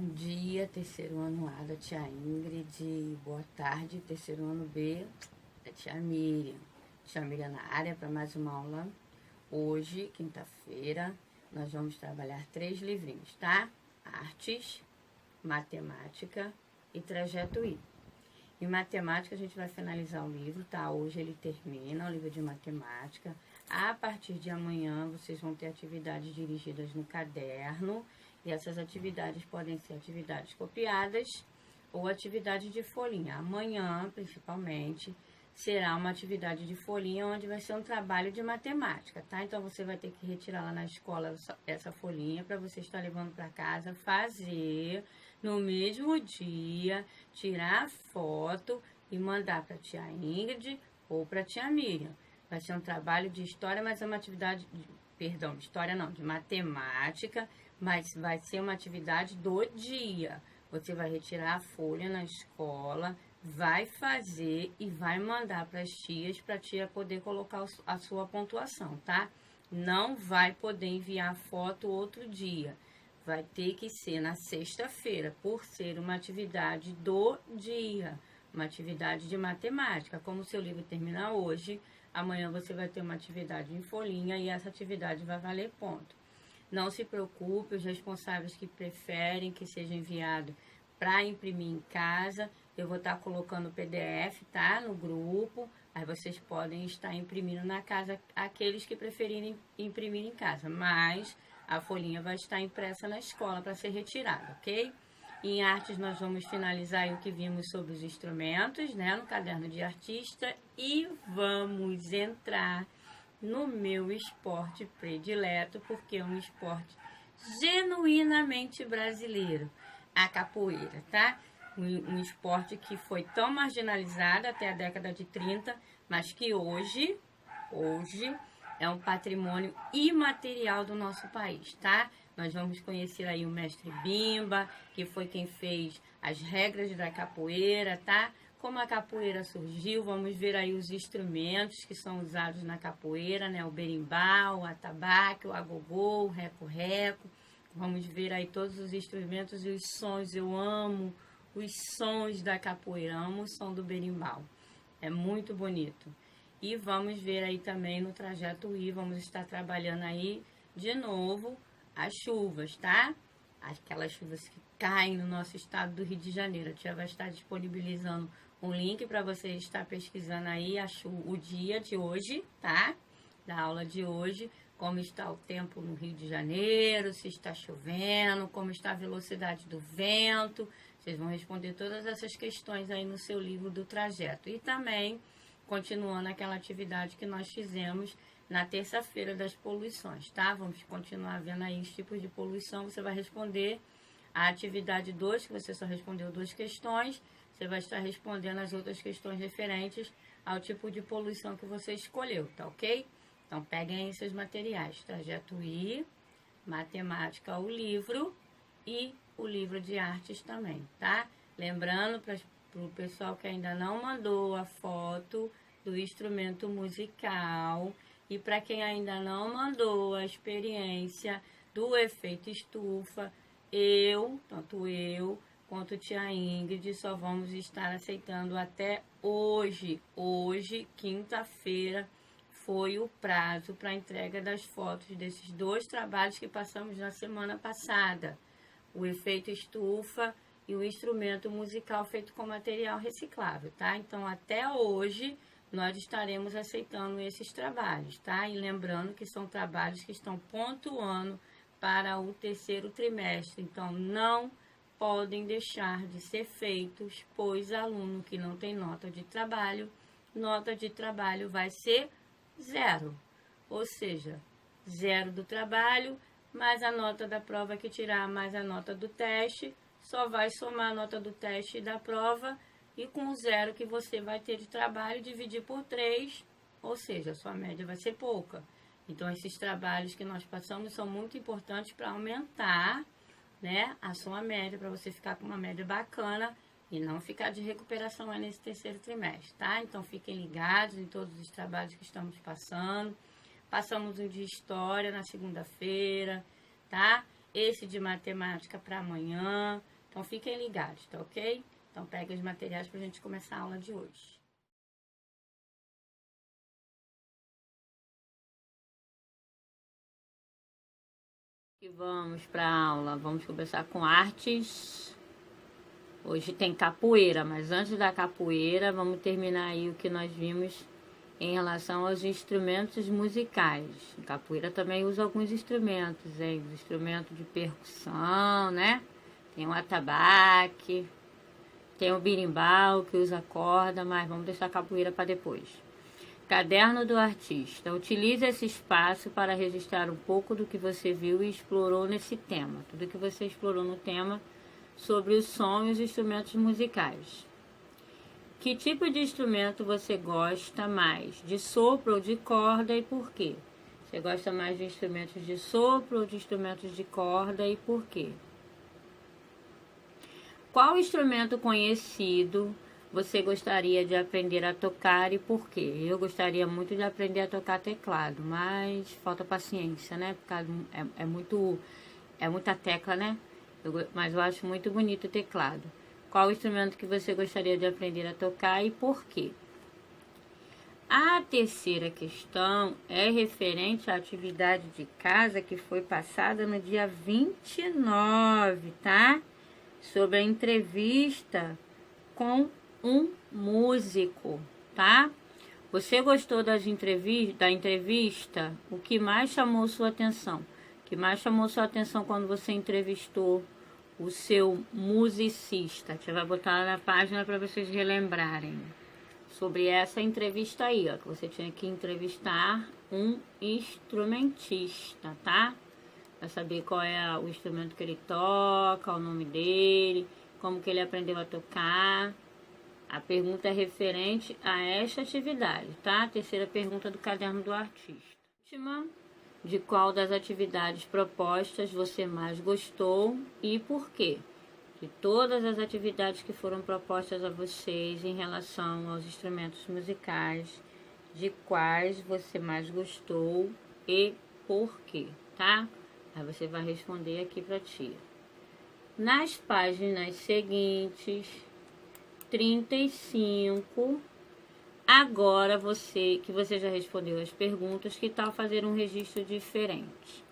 Bom dia, terceiro ano A da tia Ingrid. Boa tarde, terceiro ano B da tia Miriam. Tia Miriam na área para mais uma aula. Hoje, quinta-feira, nós vamos trabalhar 3 livrinhos, tá? Artes, Matemática e Trajeto I. Em Matemática, a gente vai finalizar o livro, tá? Hoje ele termina, o livro de Matemática. A partir de amanhã, vocês vão ter atividades dirigidas no caderno. E essas atividades podem ser atividades copiadas ou atividade de folhinha. Amanhã, principalmente, será uma atividade de folhinha, onde vai ser um trabalho de matemática, tá? Então, você vai ter que retirar lá na escola essa folhinha para você estar levando para casa, fazer no mesmo dia, tirar foto e mandar para a tia Ingrid ou para a tia Miriam. Vai ser um trabalho de história, mas é uma atividade, de história não, de matemática, mas vai ser uma atividade do dia. Você vai retirar a folha na escola, vai fazer e vai mandar para as tias, para a tia poder colocar a sua pontuação, tá? Não vai poder enviar foto outro dia. Vai ter que ser na sexta-feira, por ser uma atividade do dia, uma atividade de matemática. Como o seu livro termina hoje, amanhã você vai ter uma atividade em folhinha e essa atividade vai valer ponto. Não se preocupe, os responsáveis que preferem que seja enviado para imprimir em casa, eu vou estar colocando o PDF, tá? No grupo, aí vocês podem estar imprimindo na casa aqueles que preferirem imprimir em casa, mas a folhinha vai estar impressa na escola para ser retirada, ok? Em artes nós vamos finalizar o que vimos sobre os instrumentos, né? No caderno de artista e vamos entrar no meu esporte predileto, porque é um esporte genuinamente brasileiro, a capoeira, tá? Um esporte que foi tão marginalizado até a década de 30, mas que hoje é um patrimônio imaterial do nosso país, tá? Nós vamos conhecer aí o mestre Bimba, que foi quem fez as regras da capoeira, tá? Como a capoeira surgiu, vamos ver aí os instrumentos que são usados na capoeira, né? O berimbau, o atabaque, o agogô, o reco-reco. Vamos ver aí todos os instrumentos e os sons. Eu amo os sons da capoeira, amo o som do berimbau. É muito bonito. E vamos ver aí também no Trajeto I, vamos estar trabalhando aí de novo as chuvas, tá? Aquelas chuvas que caem no nosso estado do Rio de Janeiro. A tia vai estar disponibilizando um link para você estar pesquisando aí o dia de hoje, tá? Da aula de hoje, como está o tempo no Rio de Janeiro, se está chovendo, como está a velocidade do vento. Vocês vão responder todas essas questões aí no seu livro do trajeto. E também, continuando aquela atividade que nós fizemos na terça-feira das poluições, tá? Vamos continuar vendo aí os tipos de poluição. Você vai responder a atividade 2, que você só respondeu 2 questões. Você vai estar respondendo as outras questões referentes ao tipo de poluição que você escolheu, tá ok? Então, peguem aí seus materiais. Trajeto I, Matemática, o livro e o livro de artes também, tá? Lembrando para o pessoal que ainda não mandou a foto do instrumento musical e para quem ainda não mandou a experiência do efeito estufa, tanto eu quanto tia Ingrid, só vamos estar aceitando até hoje. Hoje, quinta-feira, foi o prazo para a entrega das fotos desses 2 trabalhos que passamos na semana passada. O efeito estufa e o instrumento musical feito com material reciclável, tá? Então, até hoje, nós estaremos aceitando esses trabalhos, tá? E lembrando que são trabalhos que estão pontuando para o terceiro trimestre. Então, não podem deixar de ser feitos, pois aluno que não tem nota de trabalho vai ser 0. Ou seja, 0 do trabalho, mais a nota da prova que tirar, mais a nota do teste, só vai somar a nota do teste e da prova, e com o 0 que você vai ter de trabalho, dividir por 3, ou seja, a sua média vai ser pouca. Então, esses trabalhos que nós passamos são muito importantes para aumentar, né, a sua média, para você ficar com uma média bacana e não ficar de recuperação aí nesse terceiro trimestre, tá? Então, fiquem ligados em todos os trabalhos que estamos passando. Passamos um de história na segunda-feira, tá? esse de matemática para amanhã. Então, fiquem ligados, tá ok? Então, pegue os materiais para a gente começar a aula de hoje. E vamos para a aula. Vamos começar com artes. Hoje tem capoeira, mas antes da capoeira, vamos terminar aí o que nós vimos em relação aos instrumentos musicais. A capoeira também usa alguns instrumentos, hein? Os instrumentos de percussão, né? Tem o atabaque, tem o berimbau, que usa corda, mas vamos deixar a capoeira para depois. Caderno do artista. Utilize esse espaço para registrar um pouco do que você viu e explorou nesse tema. Tudo que você explorou no tema sobre o som e os instrumentos musicais. Que tipo de instrumento você gosta mais? De sopro ou de corda e por quê? Você gosta mais de instrumentos de sopro ou de instrumentos de corda e por quê? Qual instrumento conhecido você gostaria de aprender a tocar e por quê? Eu gostaria muito de aprender a tocar teclado, mas falta paciência, né? Porque é muita tecla, né? Mas eu acho muito bonito o teclado. Qual instrumento que você gostaria de aprender a tocar e por quê? A terceira questão é referente à atividade de casa que foi passada no dia 29, tá? Sobre a entrevista com um músico, tá? Você gostou da entrevista? O que mais chamou sua atenção? O que mais chamou sua atenção quando você entrevistou o seu musicista? A gente vai botar lá na página para vocês relembrarem sobre essa entrevista aí, ó, que você tinha que entrevistar um instrumentista, tá? Para saber qual é o instrumento que ele toca, o nome dele, como que ele aprendeu a tocar. A pergunta é referente a esta atividade, tá? A terceira pergunta do caderno do artista. Última. De qual das atividades propostas você mais gostou e por quê? De todas as atividades que foram propostas a vocês em relação aos instrumentos musicais, de quais você mais gostou e por quê, tá? Aí você vai responder aqui para a tia. Nas páginas seguintes, 35... Agora, que você já respondeu as perguntas, que tal fazer um registro diferente?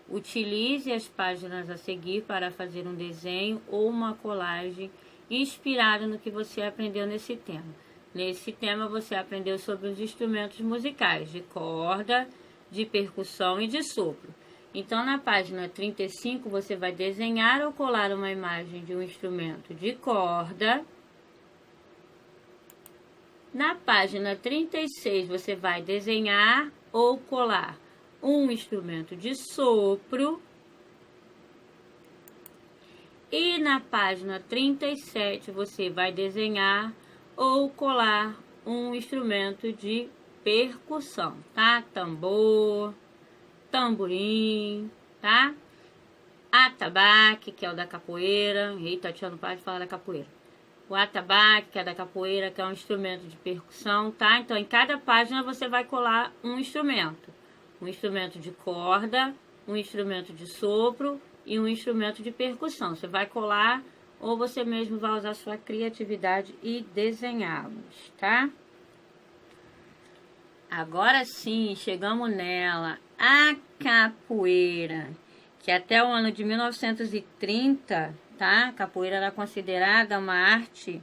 Utilize as páginas a seguir para fazer um desenho ou uma colagem inspirada no que você aprendeu nesse tema. Nesse tema, você aprendeu sobre os instrumentos musicais, de corda, de percussão e de sopro. Então, na página 35, você vai desenhar ou colar uma imagem de um instrumento de corda. Na página 36, você vai desenhar ou colar um instrumento de sopro. E na página 37, você vai desenhar ou colar um instrumento de percussão, tá? Tambor, tamborim, tá? Atabaque, que é o da capoeira. Eita, tia, não para de falar da capoeira. O atabaque, que é da capoeira, que é um instrumento de percussão, tá? Então, em cada página você vai colar um instrumento. Um instrumento de corda, um instrumento de sopro e um instrumento de percussão. Você vai colar ou você mesmo vai usar sua criatividade e desenhá-los, tá? Agora sim, chegamos nela. A capoeira, que até o ano de 1930... tá? A capoeira era considerada uma arte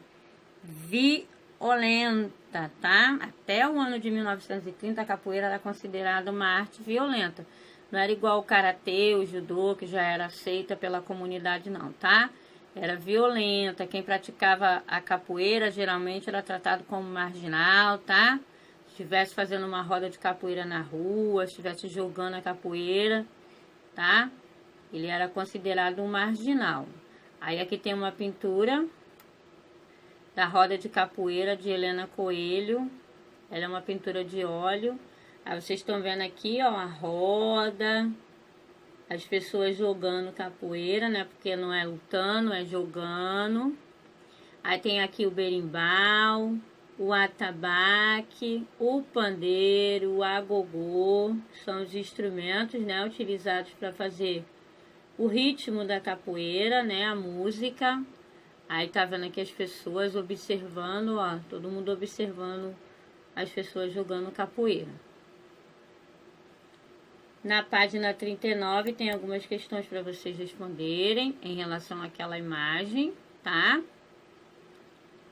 violenta, tá? Até o ano de 1930, a capoeira era considerada uma arte violenta. Não era igual o karatê, o judô, que já era aceita pela comunidade, não, tá? Era violenta. Quem praticava a capoeira, geralmente, era tratado como marginal, tá? Se estivesse fazendo uma roda de capoeira na rua, se estivesse jogando a capoeira, tá? Ele era considerado um marginal. Aí aqui tem uma pintura da roda de capoeira de Helena Coelho. Ela é uma pintura de óleo. Aí vocês estão vendo aqui, ó, a roda, as pessoas jogando capoeira, né? Porque não é lutando, é jogando. Aí tem aqui o berimbau, o atabaque, o pandeiro, o agogô. São os instrumentos, né, utilizados para fazer o ritmo da capoeira, né, a música. Aí tá vendo aqui as pessoas observando, ó, todo mundo observando as pessoas jogando capoeira. Na página 39 tem algumas questões para vocês responderem em relação àquela imagem, tá?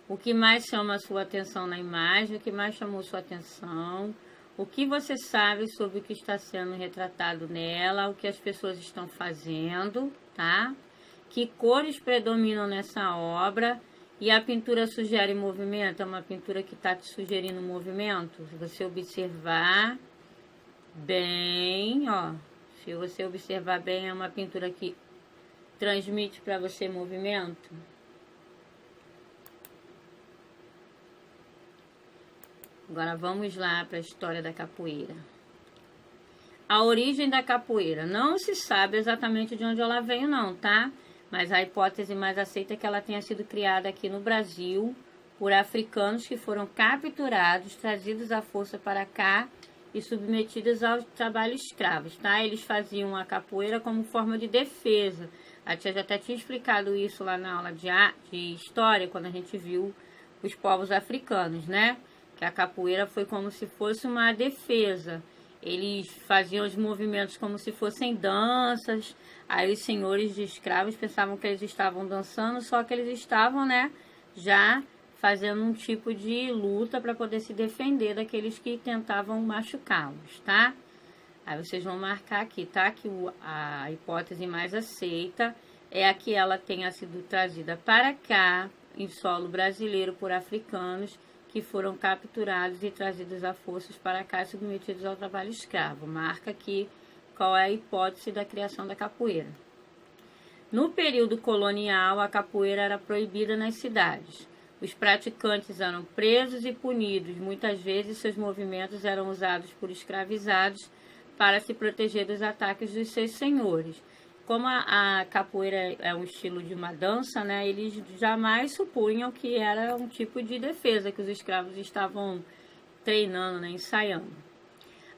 O que mais chama a sua atenção na imagem? O que mais chamou sua atenção? O que você sabe sobre o que está sendo retratado nela? O que as pessoas estão fazendo, tá? Que cores predominam nessa obra? E a pintura sugere movimento? É uma pintura que está te sugerindo movimento? Se você observar bem, ó, se você observar bem, é uma pintura que transmite para você movimento. Agora vamos lá para a história da capoeira. A origem da capoeira. Não se sabe exatamente de onde ela veio não, tá? Mas a hipótese mais aceita é que ela tenha sido criada aqui no Brasil por africanos que foram capturados, trazidos à força para cá e submetidos ao trabalho escravos, tá? Eles faziam a capoeira como forma de defesa. A tia já até tinha explicado isso lá na aula de história, quando a gente viu os povos africanos, né? Que a capoeira foi como se fosse uma defesa. Eles faziam os movimentos como se fossem danças. Aí os senhores de escravos pensavam que eles estavam dançando, só que eles estavam, né, já fazendo um tipo de luta para poder se defender daqueles que tentavam machucá-los, tá? Aí vocês vão marcar aqui, tá? Que a hipótese mais aceita é a que ela tenha sido trazida para cá, em solo brasileiro, por africanos que foram capturados e trazidos a forças para cá, submetidos ao trabalho escravo. Marca aqui qual é a hipótese da criação da capoeira. No período colonial, a capoeira era proibida nas cidades. Os praticantes eram presos e punidos. Muitas vezes, seus movimentos eram usados por escravizados para se proteger dos ataques dos seus senhores. Como a capoeira é um estilo de uma dança, né, eles jamais supunham que era um tipo de defesa que os escravos estavam treinando, né, ensaiando.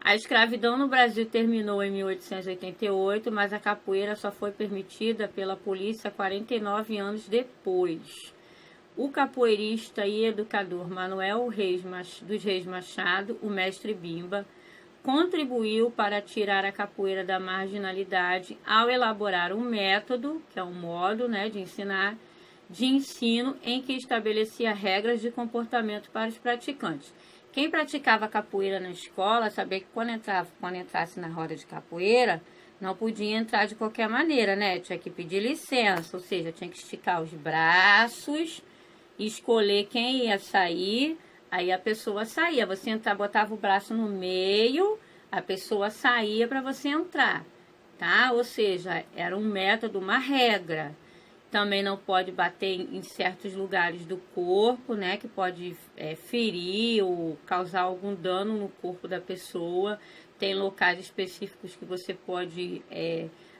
A escravidão no Brasil terminou em 1888, mas a capoeira só foi permitida pela polícia 49 anos depois. O capoeirista e educador Manuel dos Reis Machado, o mestre Bimba, contribuiu para tirar a capoeira da marginalidade ao elaborar um método, que é um modo, né, de ensino em que estabelecia regras de comportamento para os praticantes. Quem praticava capoeira na escola sabia que quando entrasse na roda de capoeira, não podia entrar de qualquer maneira, né? Tinha que pedir licença, ou seja, tinha que esticar os braços, escolher quem ia sair. Aí a pessoa saía, você entrava, botava o braço no meio, a pessoa saía para você entrar, tá? Ou seja, era um método, uma regra. Também não pode bater em certos lugares do corpo, né? Que pode ferir ou causar algum dano no corpo da pessoa. Tem locais específicos que você pode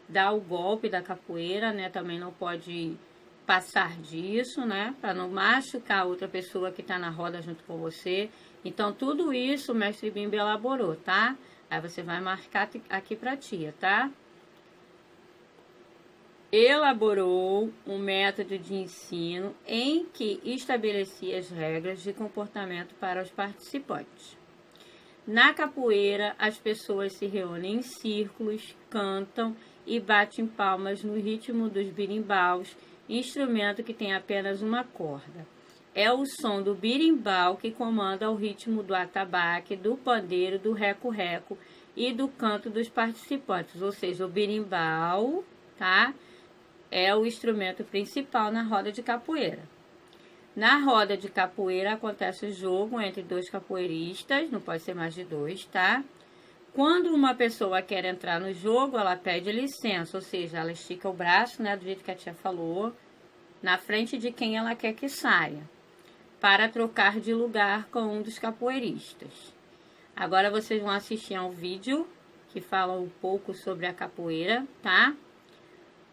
dar o golpe da capoeira, né? Também não pode passar disso, né, para não machucar a outra pessoa que está na roda junto com você. Então, tudo isso o mestre Bimba elaborou, tá? Aí você vai marcar aqui para tia, tá? Elaborou um método de ensino em que estabelecia as regras de comportamento para os participantes. Na capoeira, as pessoas se reúnem em círculos, cantam e batem palmas no ritmo dos birimbaus, instrumento que tem apenas uma corda. É o som do birimbau que comanda o ritmo do atabaque, do pandeiro, do reco-reco e do canto dos participantes. Ou seja, o birimbau, tá, é o instrumento principal na roda de capoeira. Na roda de capoeira acontece o jogo entre dois capoeiristas, não pode ser mais de dois, tá? Quando uma pessoa quer entrar no jogo, ela pede licença, ou seja, ela estica o braço, né, do jeito que a tia falou, na frente de quem ela quer que saia, para trocar de lugar com um dos capoeiristas. Agora vocês vão assistir a um vídeo que fala um pouco sobre a capoeira, tá?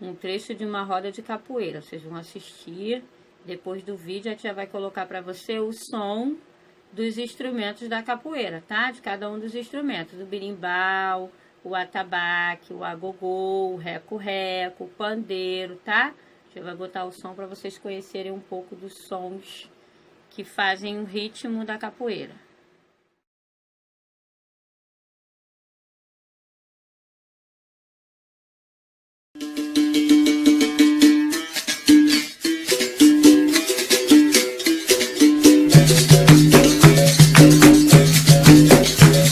Um trecho de uma roda de capoeira. Vocês vão assistir. Depois do vídeo, a tia vai colocar para você o som dos instrumentos da capoeira, tá? De cada um dos instrumentos, do berimbau, o atabaque, o agogô, o reco-reco, o pandeiro, tá? Eu vou botar o som para vocês conhecerem um pouco dos sons que fazem o ritmo da capoeira.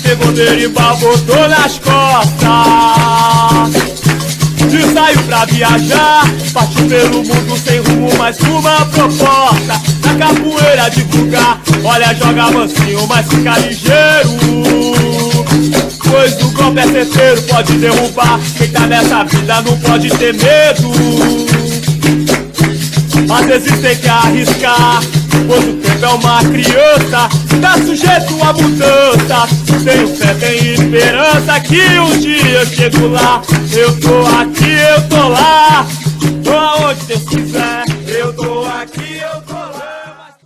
Pegou berimbau, botou nas costas e saiu pra viajar. Partiu pelo mundo sem rumo, mas com uma proposta. Na capoeira divulgar, olha, joga mansinho, mas fica ligeiro, pois o golpe é certeiro, pode derrubar. Quem tá nessa vida não pode ter medo. Às vezes tem que arriscar, pois o tempo é uma criança, tá sujeito a mudança. Tenho fé, tenho esperança que um dia eu chego lá. Eu tô aqui, eu tô lá, tô aonde Deus quiser. Eu tô aqui, eu tô lá.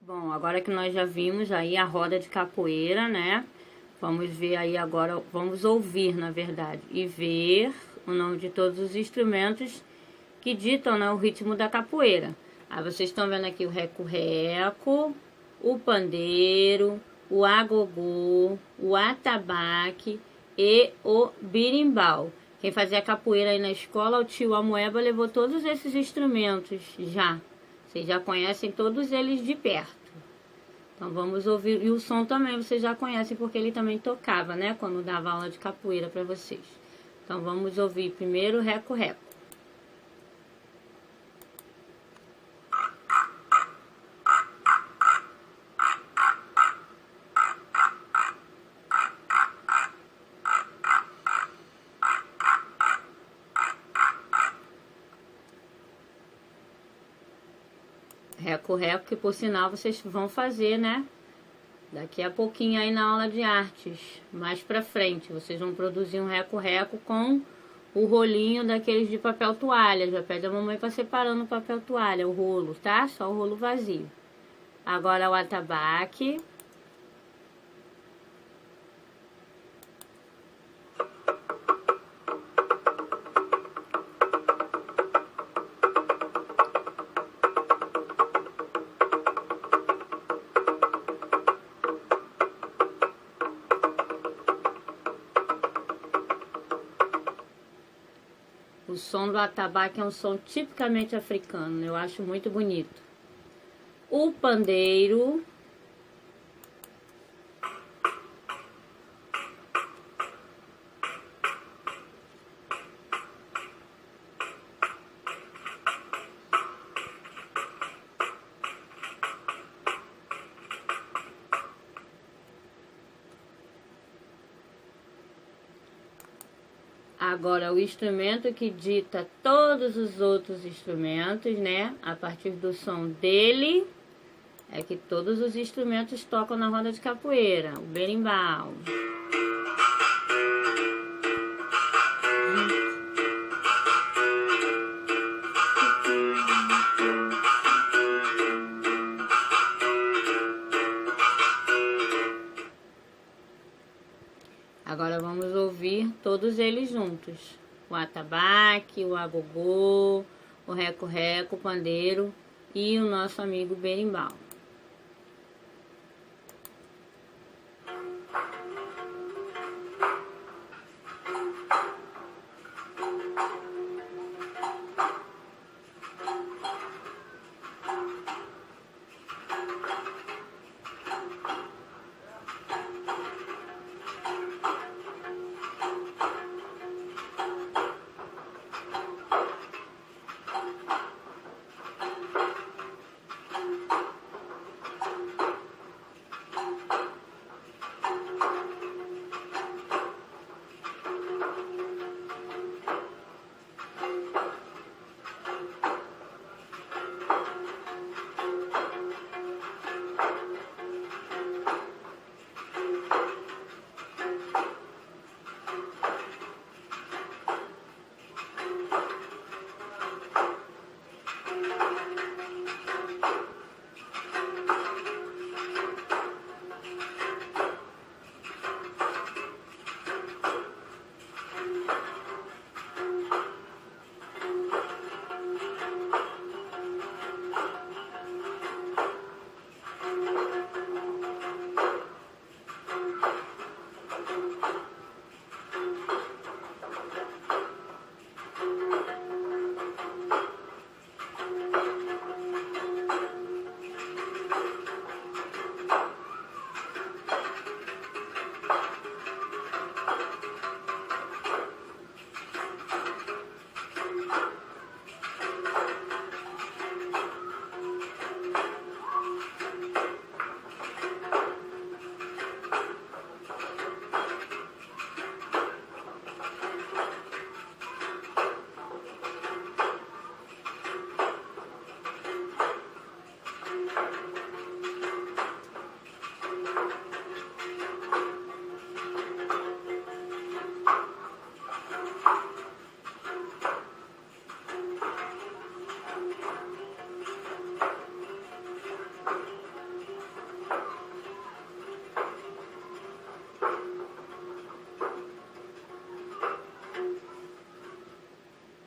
Bom, agora que nós já vimos aí a roda de capoeira, né? Vamos ver aí agora, vamos ouvir, na verdade, e ver o nome de todos os instrumentos que ditam, né, o ritmo da capoeira. Aí vocês estão vendo aqui o reco-reco, o pandeiro, o agogô, o atabaque e o birimbau. Quem fazia capoeira aí na escola, o tio Amoeba, levou todos esses instrumentos já. Vocês já conhecem todos eles de perto. Então vamos ouvir. E o som também vocês já conhecem, porque ele também tocava, né, quando dava aula de capoeira para vocês. Então vamos ouvir primeiro o reco-reco. Reco-reco, que por sinal vocês vão fazer, né? Daqui a pouquinho aí na aula de artes, mais pra frente, vocês vão produzir um reco-reco com o rolinho daqueles de papel toalha. Já pede a mamãe pra separar no papel toalha, o rolo, tá? Só o rolo vazio. Agora o atabaque. O som do atabaque é um som tipicamente africano, eu acho muito bonito. O pandeiro. Agora, o instrumento que dita todos os outros instrumentos, né? A partir do som dele, é que todos os instrumentos tocam na roda de capoeira. O berimbau. Agora vamos ouvir todos eles juntos. O atabaque, o agogô, o reco-reco, o pandeiro e o nosso amigo berimbau.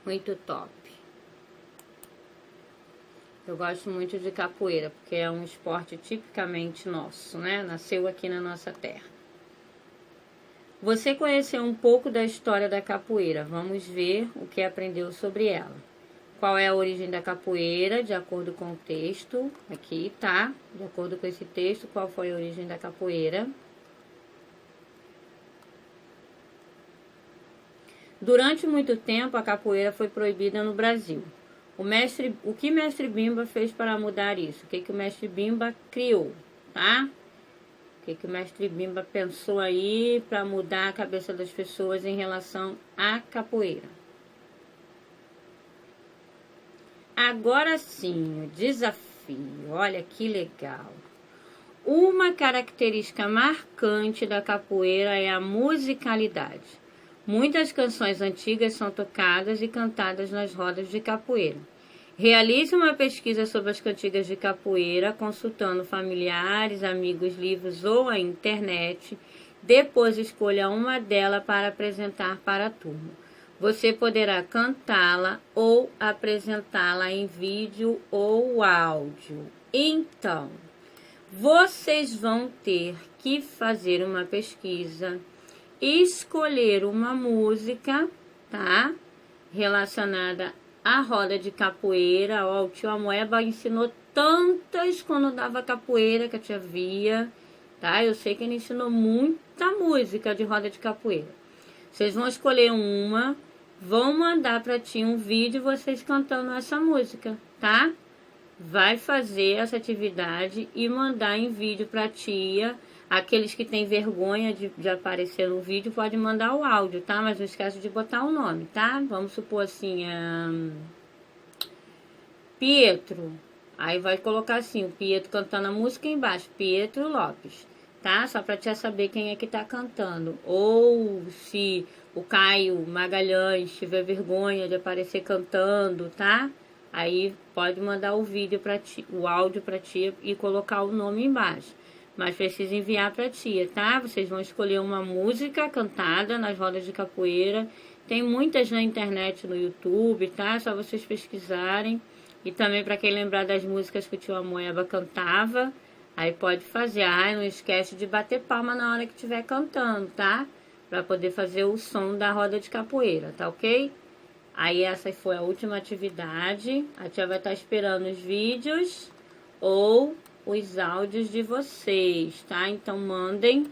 Muito top. Eu gosto muito de capoeira, porque é um esporte tipicamente nosso, né? Nasceu aqui na nossa terra. Você conheceu um pouco da história da capoeira. Vamos ver o que aprendeu sobre ela. Qual é a origem da capoeira, de acordo com o texto. Aqui, tá? De acordo com esse texto, qual foi a origem da capoeira. Durante muito tempo, a capoeira foi proibida no Brasil. O que Mestre Bimba fez para mudar isso? O que o Mestre Bimba criou, tá? O que o Mestre Bimba pensou aí para mudar a cabeça das pessoas em relação à capoeira? Agora sim, o desafio. Olha que legal. Uma característica marcante da capoeira é a musicalidade. Muitas canções antigas são tocadas e cantadas nas rodas de capoeira. Realize uma pesquisa sobre as cantigas de capoeira, consultando familiares, amigos, livros ou a internet. Depois escolha uma delas para apresentar para a turma. Você poderá cantá-la ou apresentá-la em vídeo ou áudio. Então, vocês vão ter que fazer uma pesquisa, escolher uma música, tá? Relacionada à roda de capoeira. Ó, o tio Amoeba ensinou tantas quando dava capoeira que a tia via, tá? Eu sei que ele ensinou muita música de roda de capoeira. Vocês vão escolher uma, vão mandar pra tia um vídeo vocês cantando essa música, tá? Vai fazer essa atividade e mandar em vídeo pra tia. Aqueles que têm vergonha de aparecer no vídeo, pode mandar o áudio, tá? Mas não esquece de botar o nome, tá? Vamos supor assim, Pietro. Aí vai colocar assim, o Pietro cantando a música embaixo, Pietro Lopes, tá? Só pra tia saber quem é que tá cantando. Ou se o Caio Magalhães tiver vergonha de aparecer cantando, tá? Aí pode mandar o vídeo pra tia, o áudio pra tia e colocar o nome embaixo. Mas precisa enviar pra tia, tá? Vocês vão escolher uma música cantada nas rodas de capoeira. Tem muitas na internet, no YouTube, tá? É só vocês pesquisarem. E também para quem lembrar das músicas que o tio Amoeba cantava, aí pode fazer. Ah, não esquece de bater palma na hora que estiver cantando, tá? Para poder fazer o som da roda de capoeira, tá ok? Aí essa foi a última atividade. A tia vai estar esperando os vídeos ou os áudios de vocês, tá? Então mandem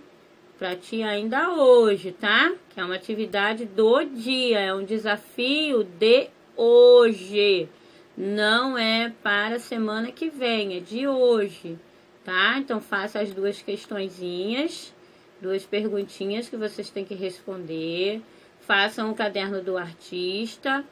pra tia ainda hoje, tá? Que é uma atividade do dia, é um desafio de hoje. Não é para a semana que vem, é de hoje, tá? Então faça as duas questõezinhas, duas perguntinhas que vocês têm que responder. Façam o caderno do artista,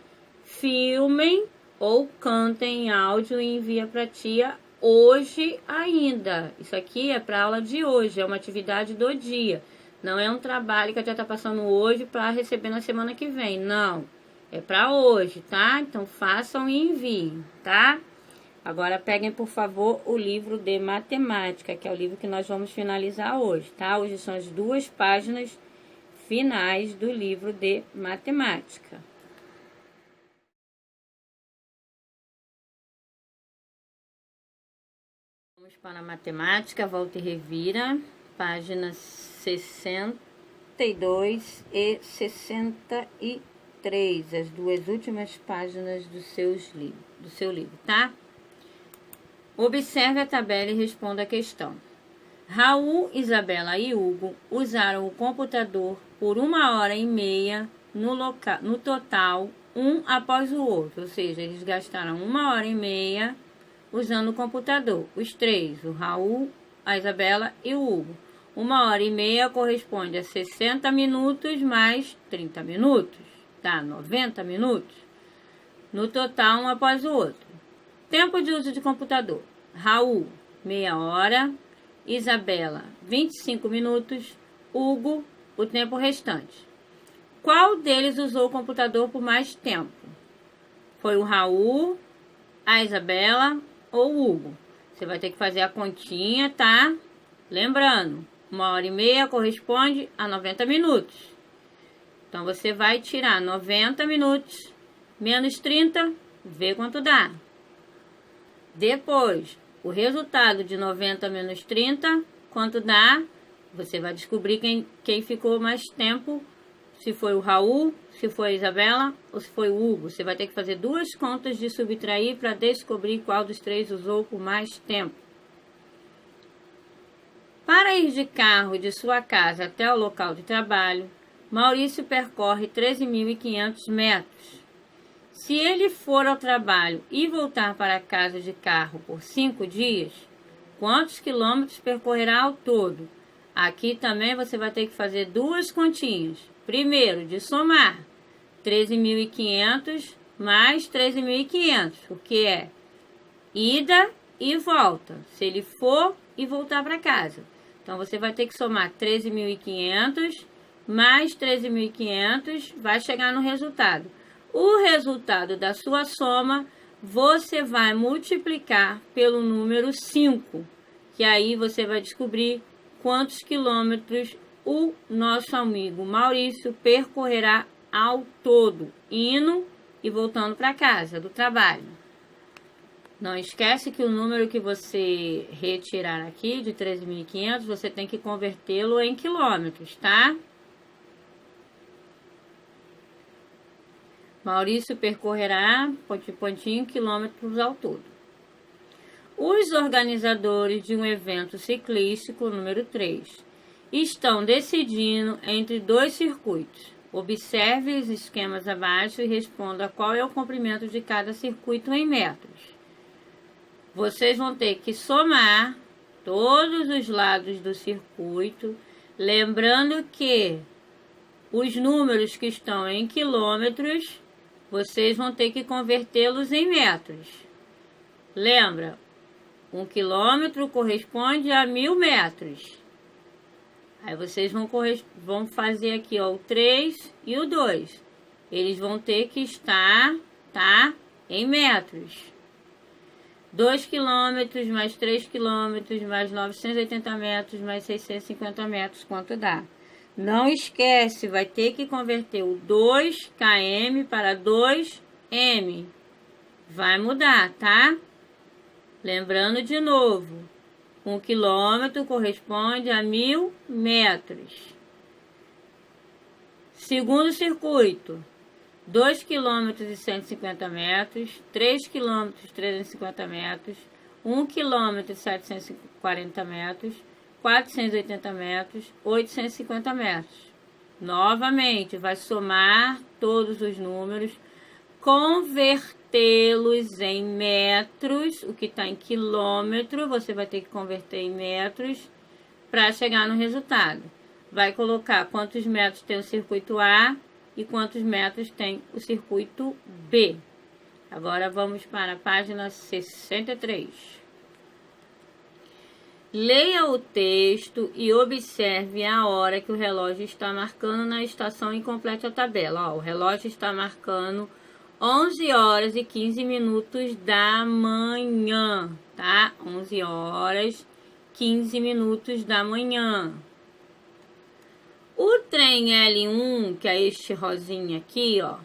filmem ou cantem em áudio e envia pra tia hoje ainda. Isso aqui é para aula de hoje, é uma atividade do dia. Não é um trabalho que a tia tá passando hoje para receber na semana que vem, não. É para hoje, tá? Então façam e enviem, tá? Agora peguem, por favor, o livro de matemática, que é o livro que nós vamos finalizar hoje, tá? Hoje são as 2 páginas finais do livro de matemática. Vamos para a matemática, volta e revira, páginas 62 e 63, as 2 últimas páginas do seu livro, tá? Observe a tabela e responda a questão. Raul, Isabela e Hugo usaram o computador por 1h30 no total, um após o outro, ou seja, eles gastaram 1h30 usando o computador, os 3, o Raul, a Isabela e o Hugo. 1h30 corresponde a 60 minutos mais 30 minutos, tá? 90 minutos. No total, um após o outro. Tempo de uso de computador. Raul, meia hora. Isabela, 25 minutos. Hugo, o tempo restante. Qual deles usou o computador por mais tempo? Foi o Raul, a Isabela ou o Hugo? Você vai ter que fazer a continha, tá? Lembrando, 1h30 corresponde a 90 minutos. Então, você vai tirar 90 minutos menos 30, vê quanto dá. Depois, o resultado de 90 menos 30, quanto dá? Você vai descobrir quem ficou mais tempo, se foi o Raul, se foi a Isabela ou se foi o Hugo. Você vai ter que fazer 2 contas de subtrair para descobrir qual dos 3 usou por mais tempo. Para ir de carro de sua casa até o local de trabalho, Maurício percorre 13.500 metros. Se ele for ao trabalho e voltar para casa de carro por 5 dias, quantos quilômetros percorrerá ao todo? Aqui também você vai ter que fazer 2 continhas. Primeiro, de somar 13.500 mais 13.500, o que é ida e volta, se ele for e voltar para casa. Então, você vai ter que somar 13.500 mais 13.500, vai chegar no resultado. O resultado da sua soma, você vai multiplicar pelo número 5, que aí você vai descobrir quantos quilômetros o nosso amigo Maurício percorrerá ao todo, indo e voltando para casa do trabalho. Não esquece que o número que você retirar aqui, de 13.500, você tem que convertê-lo em quilômetros, tá? Maurício percorrerá, pontinho, quilômetros ao todo. Os organizadores de um evento ciclístico, número 3, estão decidindo entre 2 circuitos. Observe os esquemas abaixo e responda qual é o comprimento de cada circuito em metros. Vocês vão ter que somar todos os lados do circuito, lembrando que os números que estão em quilômetros, vocês vão ter que convertê-los em metros. Lembra, 1 quilômetro corresponde a 1.000 metros. Aí vocês vão fazer aqui, ó, o 3 e o 2. Eles vão ter que estar, tá, em metros. 2 quilômetros mais 3 quilômetros mais 980 metros mais 650 metros, quanto dá? Não esquece, vai ter que converter o 2 km para 2 m. Vai mudar, tá? Lembrando de novo, 1 quilômetro corresponde a 1.000 metros. Segundo circuito, 2 quilômetros e 150 metros, 3 quilômetros e 350 metros, 1 quilômetro e 740 metros, 480 metros, 850 metros. Novamente, vai somar todos os números, convertê-los em metros, o que está em quilômetro, você vai ter que converter em metros para chegar no resultado. Vai colocar quantos metros tem o circuito A e quantos metros tem o circuito B. Agora vamos para a página 63. Leia o texto e observe a hora que o relógio está marcando na estação e complete a tabela. Ó, o relógio está marcando 11 horas e 15 minutos da manhã, tá? 11 horas, 15 minutos da manhã. O trem L1, que é este rosinha aqui, ó,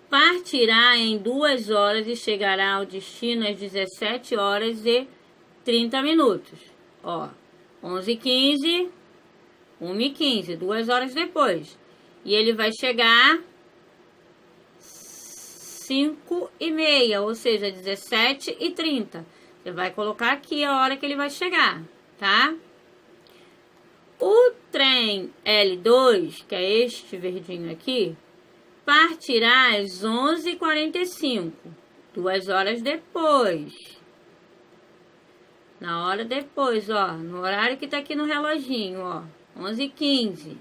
partirá em 2 horas e chegará ao destino às 17 horas e 30 minutos. Ó, 11h15, 1h15, 2 horas depois. E ele vai chegar 5h30, ou seja, 17h30. Você vai colocar aqui a hora que ele vai chegar, tá? O trem L2, que é este verdinho aqui, partirá às 11h45, 2 horas depois. Na hora depois, ó, no horário que tá aqui no reloginho, ó, 11h15.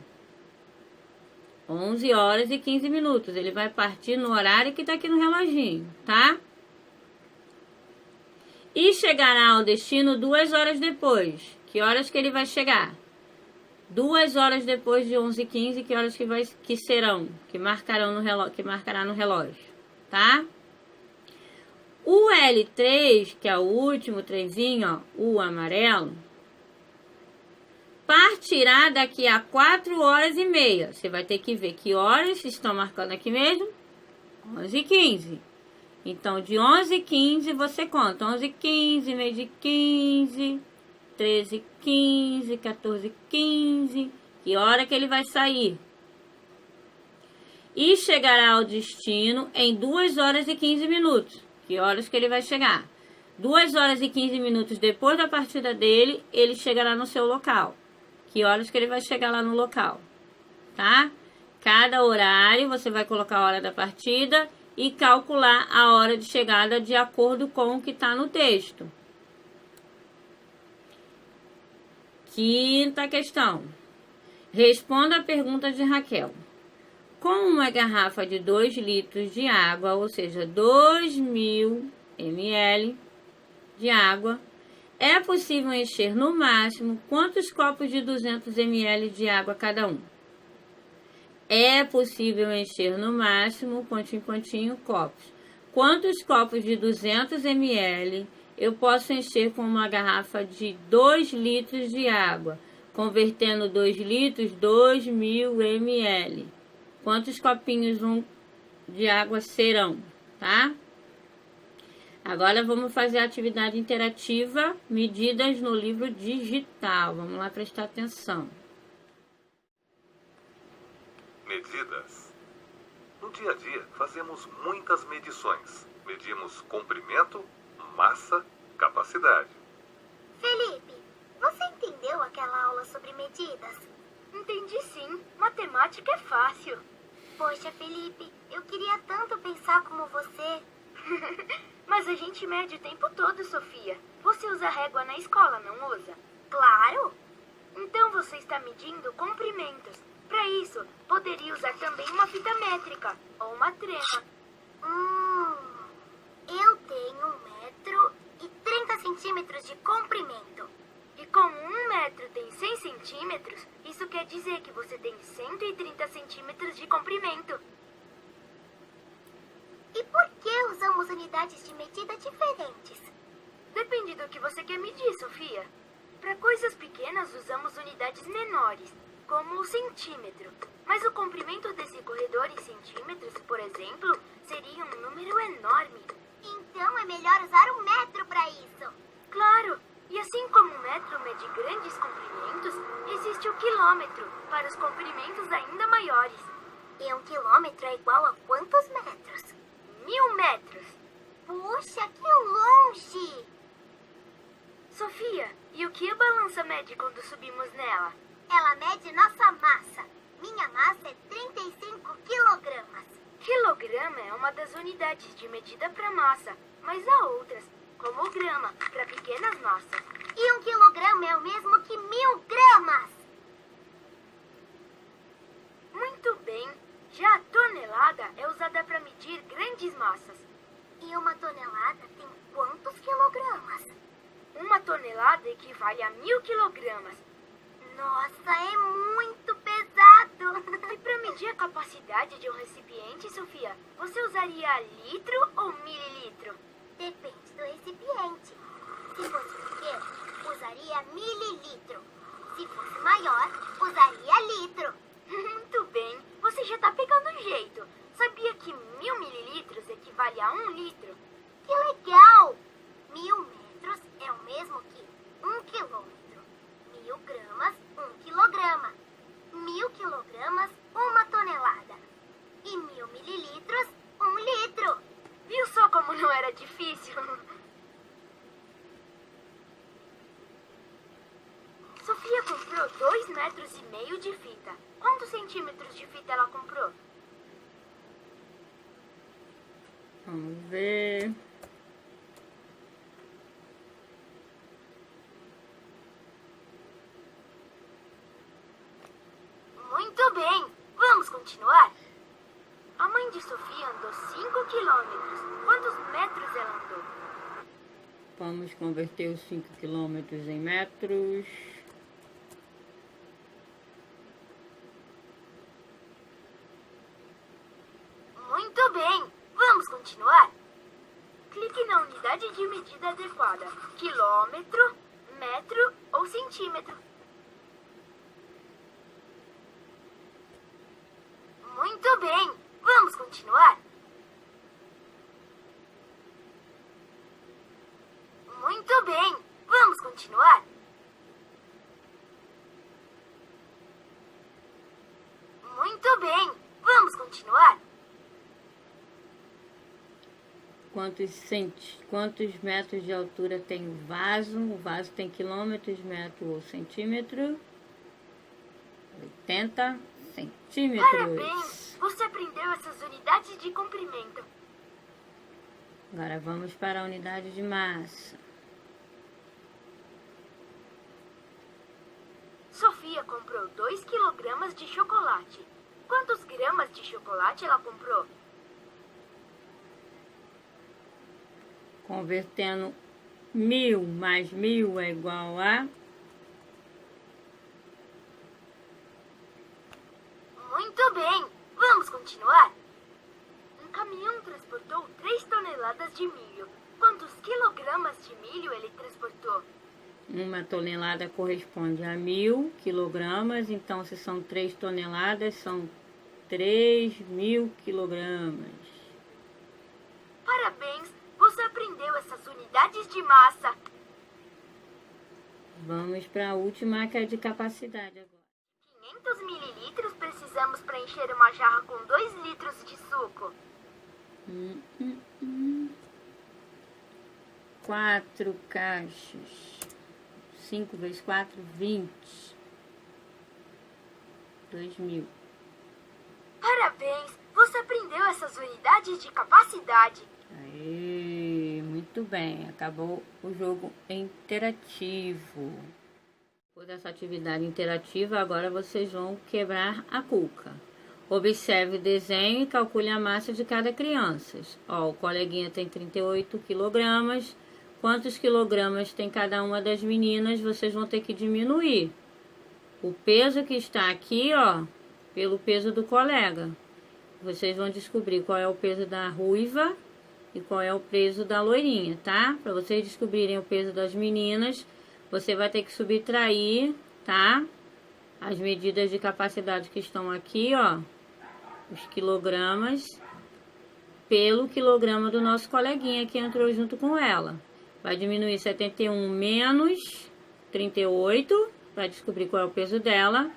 11 horas e 15 minutos. Ele vai partir no horário que tá aqui no reloginho, tá? E chegará ao destino 2 horas depois. Que horas que ele vai chegar? 2 horas depois de 11h15, que horas que serão? Que marcará no relógio, tá? O L3, que é o último trenzinho, ó, o amarelo, partirá daqui a 4 horas e meia. Você vai ter que ver que horas estão marcando aqui mesmo. 11h15. Então, de 11h15 você conta 11h15, meio de 15, 13h15, 14h15. Que hora que ele vai sair? E chegará ao destino em 2 horas e 15 minutos. Que horas que ele vai chegar? 2 horas e 15 minutos depois da partida dele, ele chegará no seu local. Que horas que ele vai chegar lá no local? Tá? Cada horário você vai colocar a hora da partida e calcular a hora de chegada de acordo com o que está no texto. Quinta questão. Responda a pergunta de Raquel. Com uma garrafa de 2 litros de água, ou seja, 2.000 ml de água, é possível encher no máximo quantos copos de 200 ml de água cada um? É possível encher no máximo, pontinho, copos. Quantos copos de 200 ml eu posso encher com uma garrafa de 2 litros de água? Convertendo 2 litros, 2.000 ml. Quantos copinhos de água serão, tá? Agora vamos fazer a atividade interativa, medidas no livro digital. Vamos lá prestar atenção. Medidas. No dia a dia, fazemos muitas medições. Medimos comprimento, massa, capacidade. Felipe, você entendeu aquela aula sobre medidas? Entendi sim. Matemática é fácil. Poxa, Felipe, eu queria tanto pensar como você. Mas a gente mede o tempo todo, Sofia. Você usa régua na escola, não usa? Claro! Então você está medindo comprimentos. Para isso, poderia usar também uma fita métrica ou uma trena. Eu tenho 1,30 m de comprimento. E como 1 metro tem 100 centímetros, isso quer dizer que você tem 130 centímetros de comprimento. E por que usamos unidades de medida diferentes? Depende do que você quer medir, Sofia. Para coisas pequenas, usamos unidades menores, como o centímetro. Mas o comprimento desse corredor em centímetros, por exemplo, seria um número enorme. Então é melhor usar 1 metro para isso. Claro! E assim como o metro mede grandes comprimentos, existe o quilômetro, para os comprimentos ainda maiores. E 1 quilômetro é igual a quantos metros? 1000 metros. Puxa, que longe! Sofia, e o que a balança mede quando subimos nela? Ela mede nossa massa. Minha massa é 35 quilogramas. Quilograma é uma das unidades de medida para massa, mas há outras, como o grama, para pequenas massas. E 1 quilograma é o mesmo que 1000 gramas. Muito bem. Já a tonelada é usada para medir grandes massas. E 1 tonelada tem quantos quilogramas? 1 tonelada equivale a 1000 quilogramas. Nossa, é muito pesado! E para medir a capacidade de um recipiente, Sofia, você usaria litro ou mililitro? Depende do recipiente. Se fosse pequeno, usaria mililitro. Se fosse maior, usaria litro. Muito bem, você já está pegando o jeito. Sabia que 1000 mililitros equivale a 1 litro? Que legal! 1000 metros é o mesmo que 1 quilômetro. 1000 gramas, 1 quilograma. 1000 quilogramas, 1 tonelada. E 1000 mililitros, 1 litro. Viu só como não era difícil? Sofia comprou 2,5 metros de fita. Quantos centímetros de fita ela comprou? Vamos ver. Muito bem. Vamos continuar? A mãe de Sofia andou 5 quilômetros. Quantos metros ela andou? Vamos converter os 5 quilômetros em metros. Muito bem. Vamos continuar? Clique na unidade de medida adequada. Quilômetro, metro ou centímetro. Muito bem. Vamos continuar? quantos metros de altura tem o vaso? O vaso tem quilômetros, metro ou centímetro. 80 centímetros. Parabéns! Você aprendeu essas unidades de comprimento. Agora vamos para a unidade de massa. Sofia comprou 2 quilogramas de chocolate. Quantos gramas de chocolate ela comprou? Convertendo 1000 mais 1000 é igual a... Muito bem! Vamos continuar? Um caminhão transportou 3 toneladas de milho. Quantos quilogramas de milho ele transportou? Uma tonelada corresponde a 1000 quilogramas, então se são 3 toneladas, são 3.000 quilogramas. Parabéns! Você aprendeu essas unidades de massa. Vamos para a última, que é de capacidade agora. 500 mililitros precisamos para encher uma jarra com 2 litros de suco. 4 caixas. 5 vezes 4, 20. 2.000. Parabéns! Você aprendeu essas unidades de capacidade. Aê, muito bem. Acabou o jogo interativo. Por essa atividade interativa, agora vocês vão quebrar a cuca. Observe o desenho e calcule a massa de cada criança. Ó, o coleguinha tem 38 quilogramas. Quantos quilogramas tem cada uma das meninas? Vocês vão ter que diminuir o peso que está aqui, ó, pelo peso do colega. Vocês vão descobrir qual é o peso da ruiva e qual é o peso da loirinha, tá? Para vocês descobrirem o peso das meninas, você vai ter que subtrair, tá? As medidas de capacidade que estão aqui, ó, os quilogramas, pelo quilograma do nosso coleguinha que entrou junto com ela. Vai diminuir 71 menos 38, para descobrir qual é o peso dela.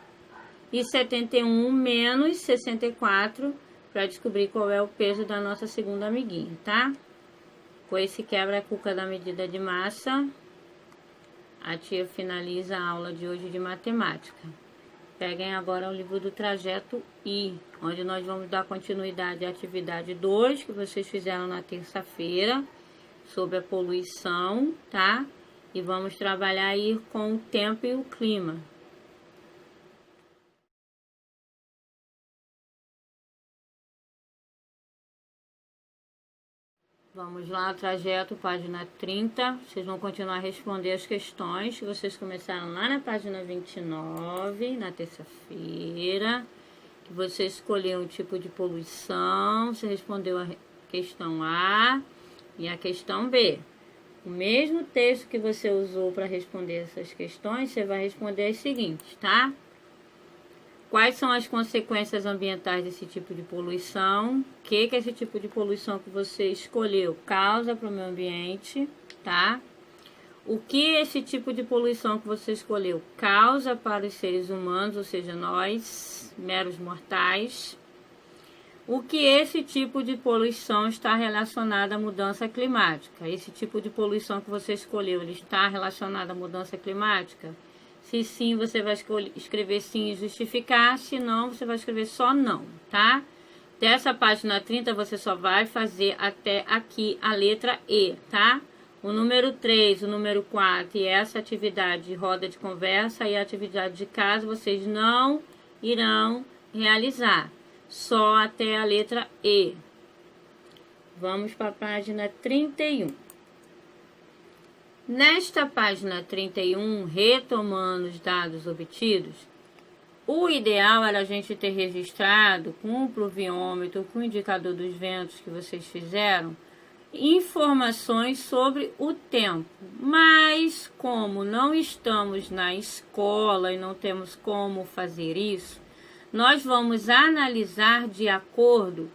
E 71 menos 64, para descobrir qual é o peso da nossa segunda amiguinha, tá? Com esse quebra-cuca da medida de massa, a tia finaliza a aula de hoje de matemática. Peguem agora o livro do trajeto I, onde nós vamos dar continuidade à atividade 2, que vocês fizeram na terça-feira, sobre a poluição, tá? E vamos trabalhar aí com o tempo e o clima. Vamos lá, trajeto, página 30. Vocês vão continuar a responder as questões que vocês começaram lá na página 29, na terça-feira. Que você escolheu um tipo de poluição, você respondeu a questão A e a questão B. O mesmo texto que você usou para responder essas questões, você vai responder as seguintes, tá? Quais são as consequências ambientais desse tipo de poluição? O que esse tipo de poluição que você escolheu causa para o meio ambiente, tá? O que esse tipo de poluição que você escolheu causa para os seres humanos, ou seja, nós, meros mortais? O que esse tipo de poluição está relacionado à mudança climática? Esse tipo de poluição que você escolheu, ele está relacionado à mudança climática? Se sim, você vai escrever sim e justificar. Se não, você vai escrever só não, tá? Dessa página 30, você só vai fazer até aqui a letra E, tá? O número 3, o número 4 e essa atividade de roda de conversa e a atividade de casa, vocês não irão realizar. Só até a letra E. Vamos para a página 31. Nesta página 31, retomando os dados obtidos, o ideal era a gente ter registrado com o pluviômetro, com o indicador dos ventos que vocês fizeram, informações sobre o tempo. Mas, como não estamos na escola e não temos como fazer isso, nós vamos analisar de acordo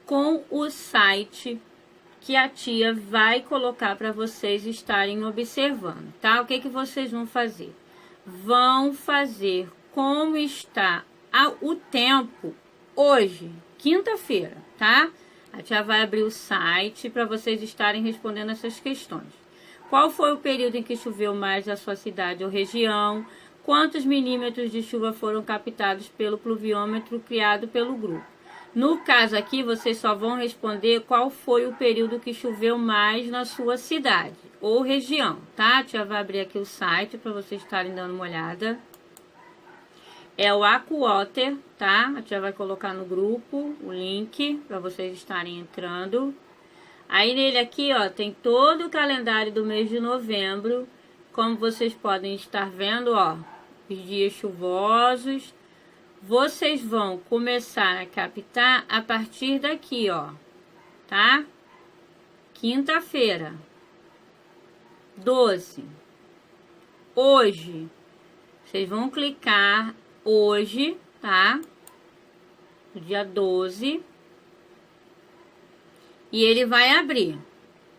com o site que a tia vai colocar para vocês estarem observando, tá? O que vocês vão fazer? Vão fazer como está o tempo hoje, quinta-feira, tá? A tia vai abrir o site para vocês estarem respondendo essas questões. Qual foi o período em que choveu mais na sua cidade ou região? Quantos milímetros de chuva foram captados pelo pluviômetro criado pelo grupo? No caso aqui, vocês só vão responder qual foi o período que choveu mais na sua cidade ou região, tá? A tia vai abrir aqui o site para vocês estarem dando uma olhada. É o AccuWater, tá? A tia vai colocar no grupo o link para vocês estarem entrando. Aí nele aqui, ó, tem todo o calendário do mês de novembro. Como vocês podem estar vendo, ó, os dias chuvosos. Vocês vão começar a captar a partir daqui, ó, tá? Quinta-feira, 12. Hoje, vocês vão clicar hoje, tá? No dia 12. E ele vai abrir,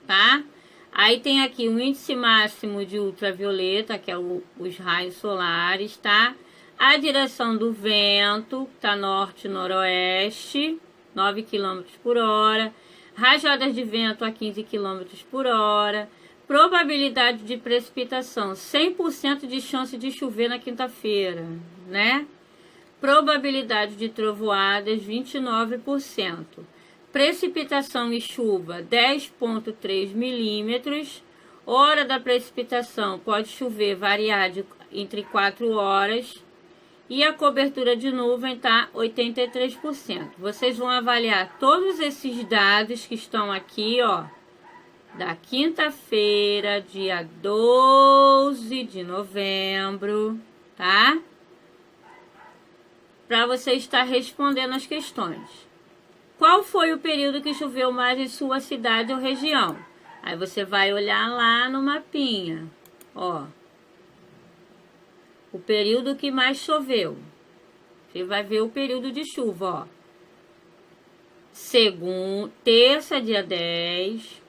tá? Aí tem aqui o índice máximo de ultravioleta, que é os raios solares, tá? A direção do vento, tá norte-noroeste, 9 km por hora. Rajadas de vento a 15 km por hora. Probabilidade de precipitação, 100% de chance de chover na quinta-feira, né? Probabilidade de trovoadas, 29%. Precipitação e chuva, 10,3 milímetros. Hora da precipitação, pode chover, variar entre 4 horas. E a cobertura de nuvem está 83%. Vocês vão avaliar todos esses dados que estão aqui, ó, da quinta-feira, dia 12 de novembro, tá? Para você estar respondendo as questões. Qual foi o período que choveu mais em sua cidade ou região? Aí você vai olhar lá no mapinha, ó. O período que mais choveu. Você vai ver o período de chuva, ó. Terça, dia 10.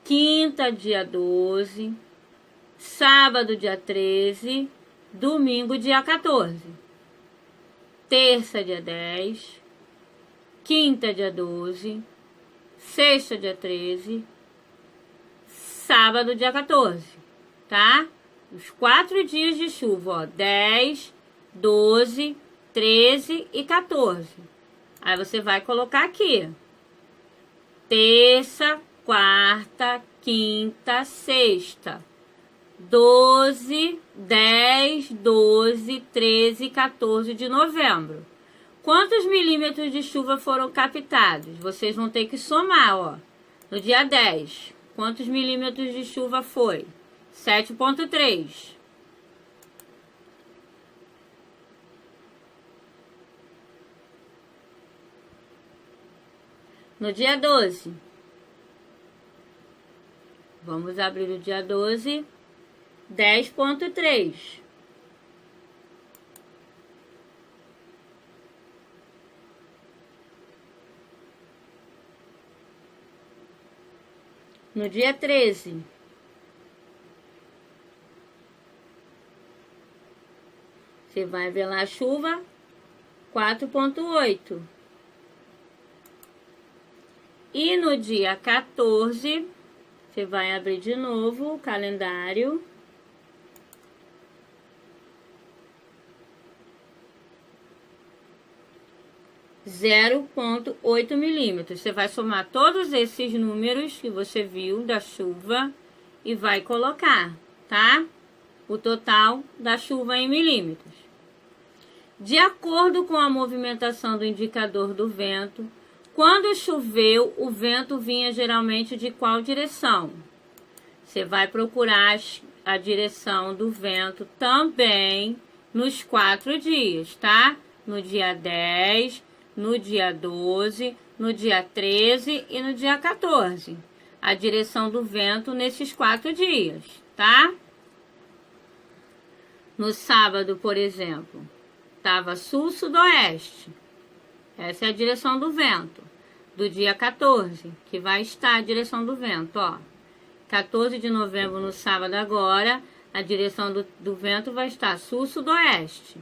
Quinta, dia 12. Sábado, dia 13. Domingo, dia 14. Terça, dia 10. Quinta, dia 12. Sexta, dia 13. Sábado, dia 14, tá? Os 4 dias de chuva, ó, 10, 12, 13 e 14. Aí você vai colocar aqui. Terça, quarta, quinta, sexta. 12, 10, 12, 13 e 14 de novembro. Quantos milímetros de chuva foram captados? Vocês vão ter que somar, ó. No dia 10. Quantos milímetros de chuva foi? 7,3. No dia 12. Vamos abrir o dia 12. 10,3. No dia 13, você vai ver lá a chuva, 4,8. E no dia 14, você vai abrir de novo o calendário. (0,8 milímetros). Você vai somar todos esses números que você viu da chuva e vai colocar, tá? O total da chuva em milímetros. De acordo com a movimentação do indicador do vento, quando choveu, o vento vinha geralmente de qual direção? Você vai procurar a direção do vento também nos 4 dias, tá? No dia 10, no dia 12, no dia 13 e no dia 14. A direção do vento nesses 4 dias, tá? No sábado, por exemplo, estava sul-sudoeste. Essa é a direção do vento. Do dia 14, que vai estar a direção do vento, ó. 14 de novembro, no sábado agora, a direção do vento vai estar sul-sudoeste.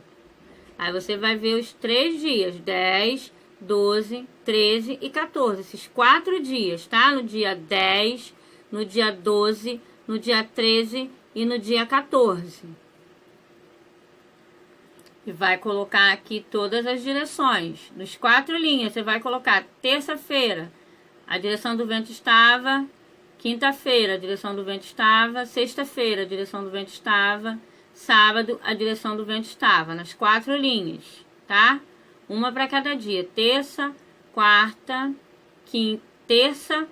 Aí você vai ver os 3 dias, 10, 12, 13 e 14. Esses 4 dias, tá? No dia 10, no dia 12, no dia 13 e no dia 14. E vai colocar aqui todas as direções. Nos 4 linhas, você vai colocar terça-feira, a direção do vento estava. Quinta-feira, a direção do vento estava. Sexta-feira, a direção do vento estava. Sábado, a direção do vento estava. Nas 4 linhas, tá? Uma para cada dia. Terça, quarta, terça,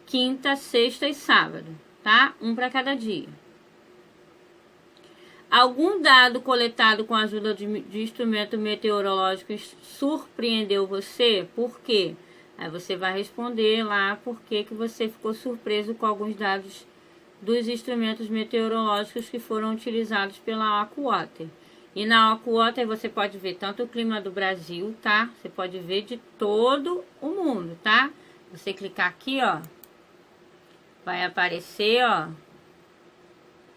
quinta, sexta e sábado, tá? Um para cada dia. Algum dado coletado com a ajuda de instrumento meteorológico surpreendeu você? Por quê? Aí você vai responder lá por que você ficou surpreso com alguns dados dos instrumentos meteorológicos que foram utilizados pela AccuWeather. E na AccuWeather você pode ver tanto o clima do Brasil, tá? Você pode ver de todo o mundo, tá? Você clicar aqui, ó, vai aparecer, ó,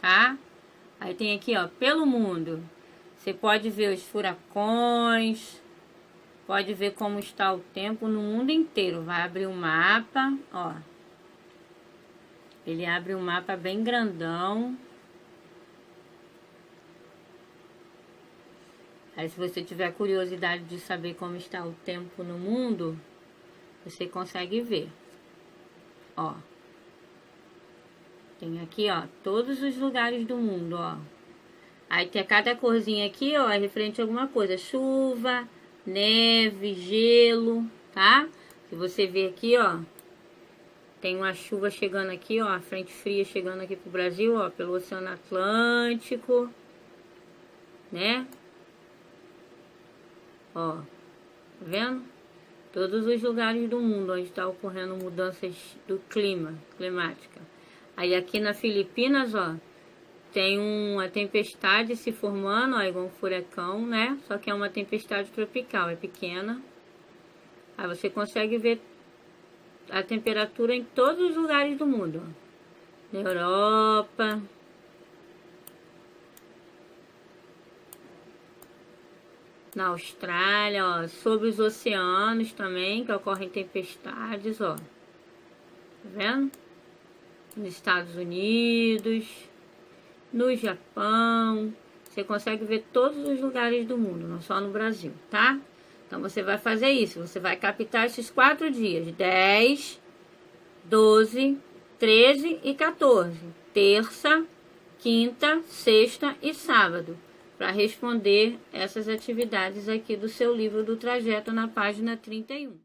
tá? Aí tem aqui, ó, pelo mundo. Você pode ver os furacões, pode ver como está o tempo no mundo inteiro. Vai abrir um mapa, ó. Ele abre um mapa bem grandão. Aí se você tiver curiosidade de saber como está o tempo no mundo, você consegue ver. Ó. Tem aqui, ó, todos os lugares do mundo, ó. Aí tem cada corzinha aqui, ó, é referente a alguma coisa. Chuva, neve, gelo, tá? Se você ver aqui, ó, tem uma chuva chegando aqui, ó, a frente fria chegando aqui pro Brasil, ó, pelo Oceano Atlântico, né? Ó, tá vendo? Todos os lugares do mundo onde está ocorrendo mudanças do climática. Aí aqui na Filipinas, ó, tem uma tempestade se formando, ó, igual um furacão, né? Só que é uma tempestade tropical, é pequena. Aí você consegue ver a temperatura em todos os lugares do mundo, ó. Na Europa, na Austrália, ó, sobre os oceanos também, que ocorrem tempestades, ó. Tá vendo? Nos Estados Unidos, no Japão, você consegue ver todos os lugares do mundo, não só no Brasil, tá? Então você vai fazer isso, você vai captar esses 4 dias, 10, 12, 13 e 14, terça, quinta, sexta e sábado, para responder essas atividades aqui do seu livro do trajeto na página 31.